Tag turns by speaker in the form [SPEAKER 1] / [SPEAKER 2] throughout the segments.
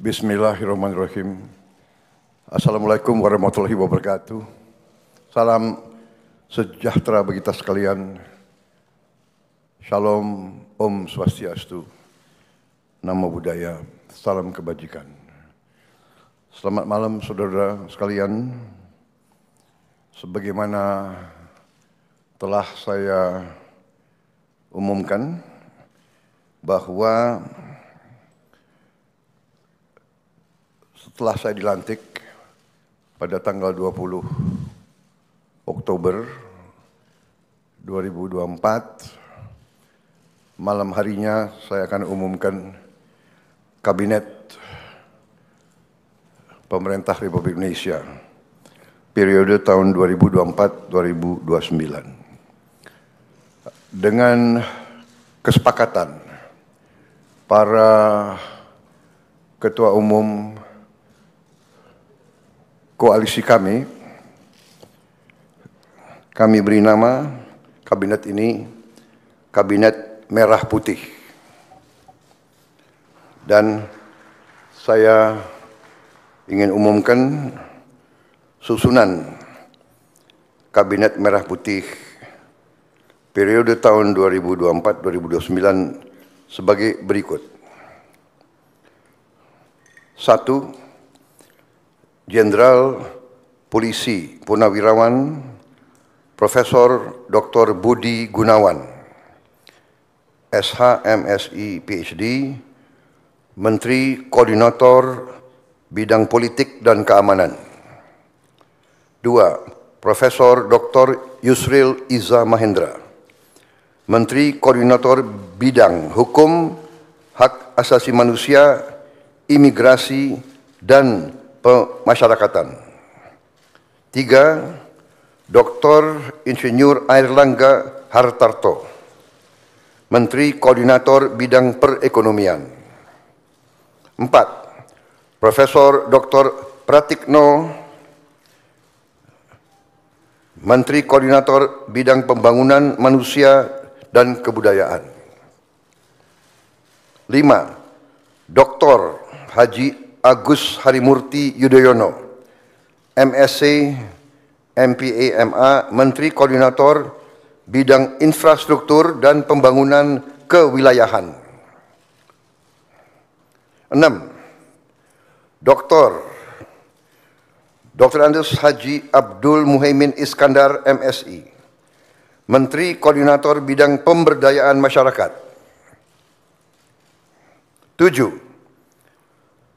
[SPEAKER 1] Bismillahirrahmanirrahim. Assalamualaikum warahmatullahi wabarakatuh. Salam sejahtera bagi kita sekalian. Shalom, Om Swastiastu, Namo Buddhaya, salam kebajikan. Selamat malam saudara sekalian. Sebagaimana telah saya umumkan bahwa setelah saya dilantik pada tanggal 20 Oktober 2024, malam harinya saya akan umumkan Kabinet Pemerintah Republik Indonesia periode tahun 2024-2029 dengan kesepakatan para ketua umum koalisi kami beri nama kabinet ini Kabinet Merah Putih. Dan saya ingin umumkan susunan Kabinet Merah Putih periode tahun 2024-2029 sebagai berikut. 1. Jenderal Polisi Purnawirawan Profesor Dr. Budi Gunawan, SH, MSI, PhD, Menteri Koordinator Bidang Politik dan Keamanan. 2. Profesor Dr. Yusril Iza Mahendra, Menteri Koordinator Bidang Hukum, Hak Asasi Manusia, Imigrasi, dan Pemasyarakatan. 3. Dr. Insinyur Airlangga Hartarto, Menteri Koordinator Bidang Perekonomian. 4. Profesor Dr. Pratikno, Menteri Koordinator Bidang Pembangunan Manusia dan Kebudayaan. 5. Dr. Haji Agus Harimurti Yudhoyono, MSc, MPA, MA, Menteri Koordinator Bidang Infrastruktur dan Pembangunan Kewilayahan. 6. Dr. Andes Haji Abdul Muhaimin Iskandar, MSI, Menteri Koordinator Bidang Pemberdayaan Masyarakat. 7.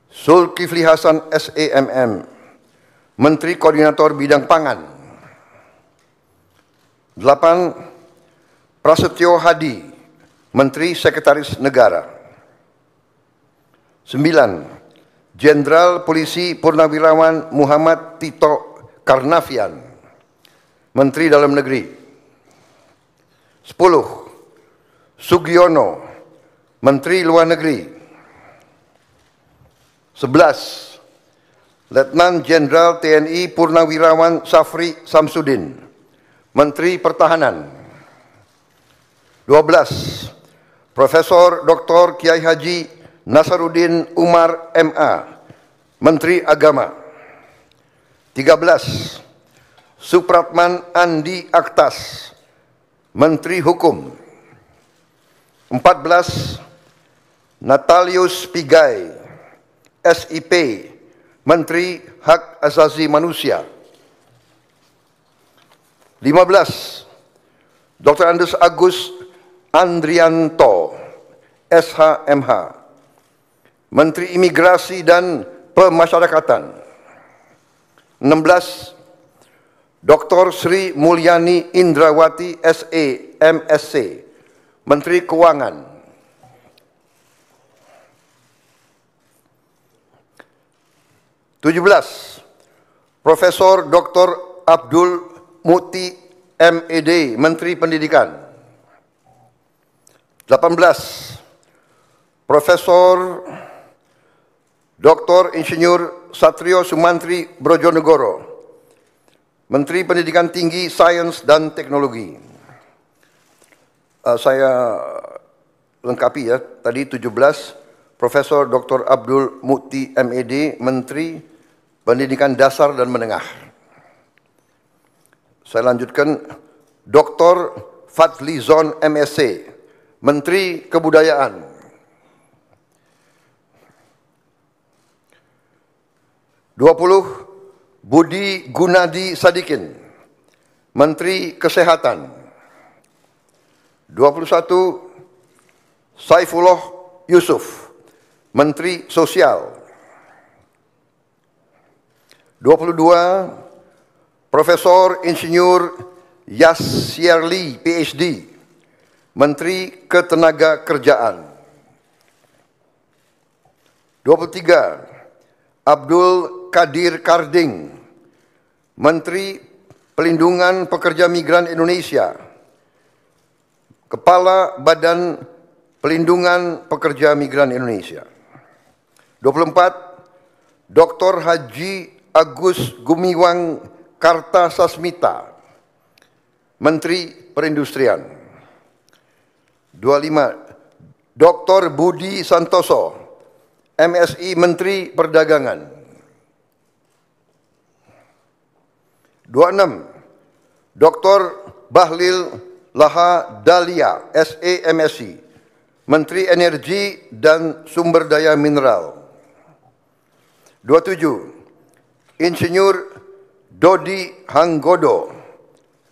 [SPEAKER 1] Zulkifli Hasan, SEMM, Menteri Koordinator Bidang Pangan. 8. Prasetyo Hadi, Menteri Sekretaris Negara. 9. Jenderal Polisi Purnawirawan Muhammad Tito Karnavian, Menteri Dalam Negeri. 10. Sugiono, Menteri Luar Negeri. 11. Letnan Jenderal TNI Purnawirawan Safri Samsudin, Menteri Pertahanan. 12. Profesor Dr. Kiai Haji Nasaruddin Umar, MA, Menteri Agama. 13. Supratman Andi Aktas, Menteri Hukum. 14. Natalius Pigai, SIP, Menteri Hak Asasi Manusia. 15. Dr. Andes Agus Andrianto, SHMH, Menteri Imigrasi dan Pemasyarakatan. 16. Dr. Sri Mulyani Indrawati, SE, MSc, Menteri Keuangan. 17. Profesor Dr. Abdul Muti, MED, Menteri Pendidikan. 18. Profesor Dr. Insinyur Satrio Sumantri Brojonegoro, Menteri Pendidikan Tinggi, Sains dan Teknologi. Saya lengkapi ya, tadi 17 Profesor Dr. Abdul Mukti MED, Menteri Pendidikan Dasar dan Menengah. Saya lanjutkan, Dr. Fadlizon MSc, Menteri Kebudayaan. Budi Gunadi Sadikin, Menteri Kesehatan. 21, Saifullah Yusuf, Menteri Sosial. 22, Profesor Insinyur Yasyarli, PhD, Menteri Ketenagakerjaan. 23, Abdul Qadir Karding, Menteri Pelindungan Pekerja Migran Indonesia, Kepala Badan Pelindungan Pekerja Migran Indonesia. 24, Dr. Haji Agus Gumiwang Kartasasmita, Menteri Perindustrian. 25, Dr. Budi Santoso, MSI, Menteri Perdagangan. 26, Dr. Bahlil Laha Dalia, SE, MSI, Menteri Energi dan Sumber Daya Mineral. 27, Insinyur Dodi Hanggodo,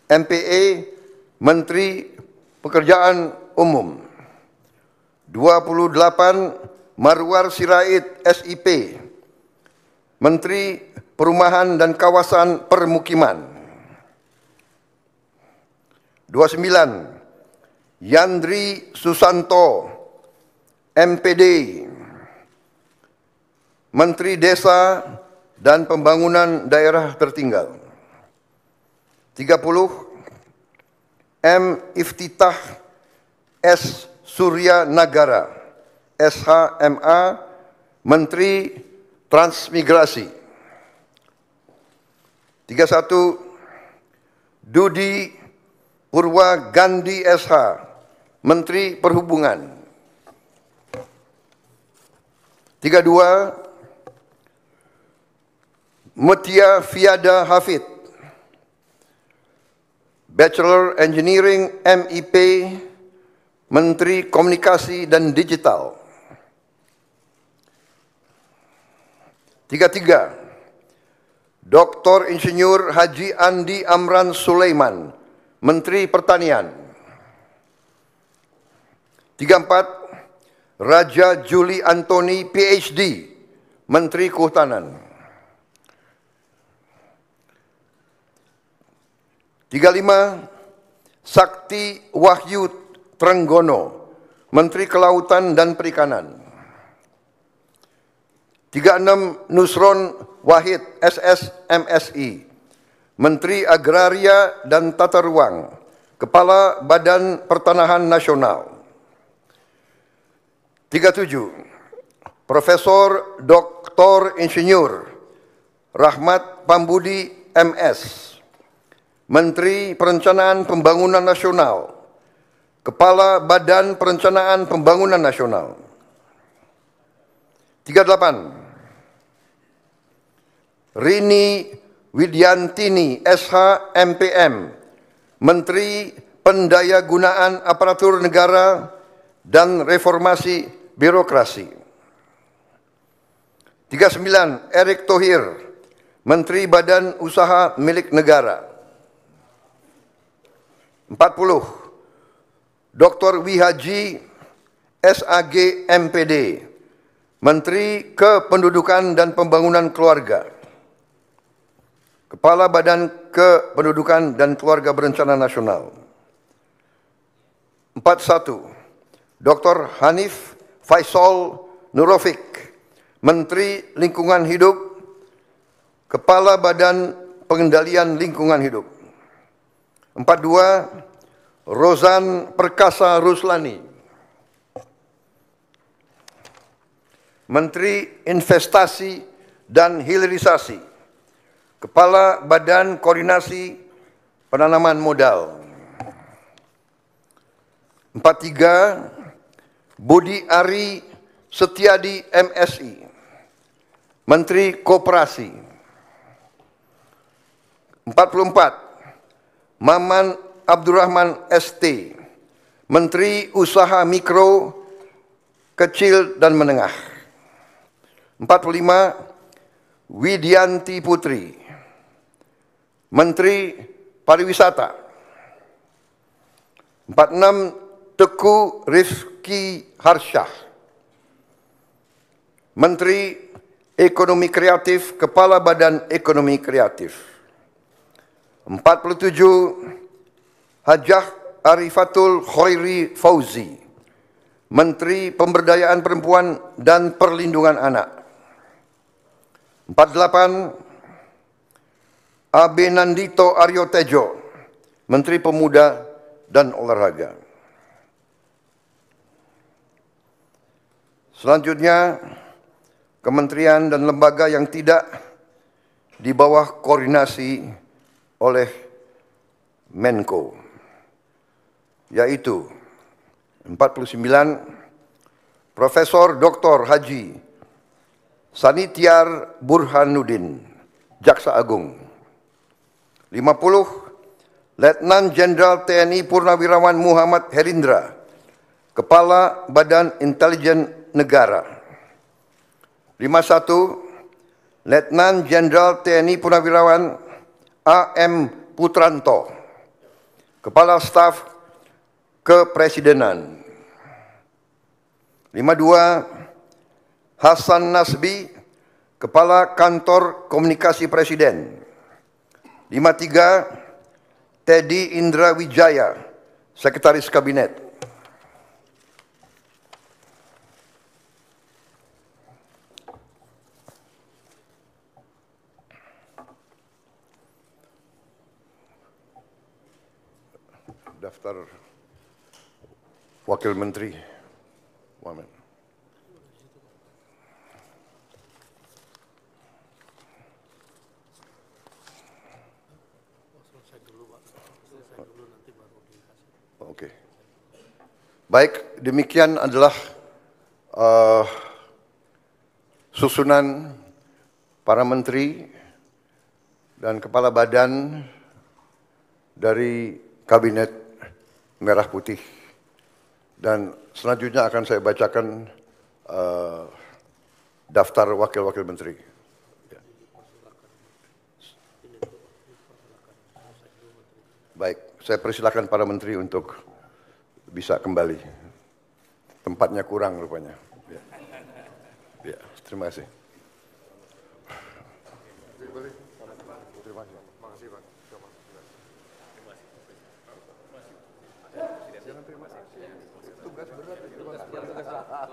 [SPEAKER 1] MPA, Menteri Pekerjaan Umum. 28, Marwar Sirait, SIP, Menteri Perumahan dan Kawasan Permukiman. 29, Yandri Susanto, MPD, Menteri Desa dan Pembangunan Daerah Tertinggal. 30, M. Iftitah S. Surya Nagara, SHMA, Menteri Transmigrasi. 31, Dudi Purwa Gandhi SH, Menteri Perhubungan. 32, Mutia Fiada Hafid, Bachelor Engineering MIP, Menteri Komunikasi dan Digital. 33, Dr. Insinyur Haji Andi Amran Sulaiman, Menteri Pertanian. 34, Raja Juli Antoni, PhD, Menteri Kehutanan. 35, Sakti Wahyu Trenggono, Menteri Kelautan dan Perikanan. 36, Nusron Wahid, SS, MSI, Menteri Agraria dan Tata Ruang, Kepala Badan Pertanahan Nasional. 37, Profesor Dr. Insinyur Rahmat Pambudi, MS, Menteri Perencanaan Pembangunan Nasional, Kepala Badan Perencanaan Pembangunan Nasional. 38, Rini Widyantini, SH, MPM, Menteri Pendayagunaan Aparatur Negara dan Reformasi Birokrasi. 39, Erick Thohir, Menteri Badan Usaha Milik Negara. 40, Dr. Wihaji SAG, MPD, Menteri Kependudukan dan Pembangunan Keluarga, Kepala Badan Kependudukan dan Keluarga Berencana Nasional. 41, Dr. Hanif Faisal Nurofik, Menteri Lingkungan Hidup, Kepala Badan Pengendalian Lingkungan Hidup. 42, Rozan Perkasa Ruslani, Menteri Investasi dan Hilirisasi, Kepala Badan Koordinasi Penanaman Modal. 43, Budi Ari Setiadi MSI, Menteri Koperasi. 44, Maman Abdurrahman ST, Menteri Usaha Mikro, Kecil dan Menengah. 45, Widianti Putri, Menteri Pariwisata. 46, Teguh Rifki Harsyah, Menteri Ekonomi Kreatif, Kepala Badan Ekonomi Kreatif. 47, Hajah Arifatul Khairi Fauzi, Menteri Pemberdayaan Perempuan dan Perlindungan Anak. 48, Abe Nandito Aryo Tejo, Menteri Pemuda dan Olahraga. Selanjutnya, kementerian dan lembaga yang tidak di bawah koordinasi oleh Menko, yaitu 49, Profesor Dr. Haji Sanitiar Burhanuddin, Jaksa Agung. 50, Letnan Jenderal TNI Purnawirawan Muhammad Herindra, Kepala Badan Intelijen Negara. 51, Letnan Jenderal TNI Purnawirawan A.M. Putranto, Kepala Staf Kepresidenan. 52, Hasan Nasbi, Kepala Kantor Komunikasi Presiden. 53, Teddy Indra Wijaya, Sekretaris Kabinet. Daftar Wakil Menteri. Wamen. Oke. Baik, demikian adalah susunan para menteri dan kepala badan dari Kabinet Merah Putih, dan selanjutnya akan saya bacakan daftar wakil-wakil menteri. Baik, saya persilakan para menteri untuk bisa kembali. Tempatnya kurang rupanya. Ya, terima kasih. Terima kasih. Tugas berat.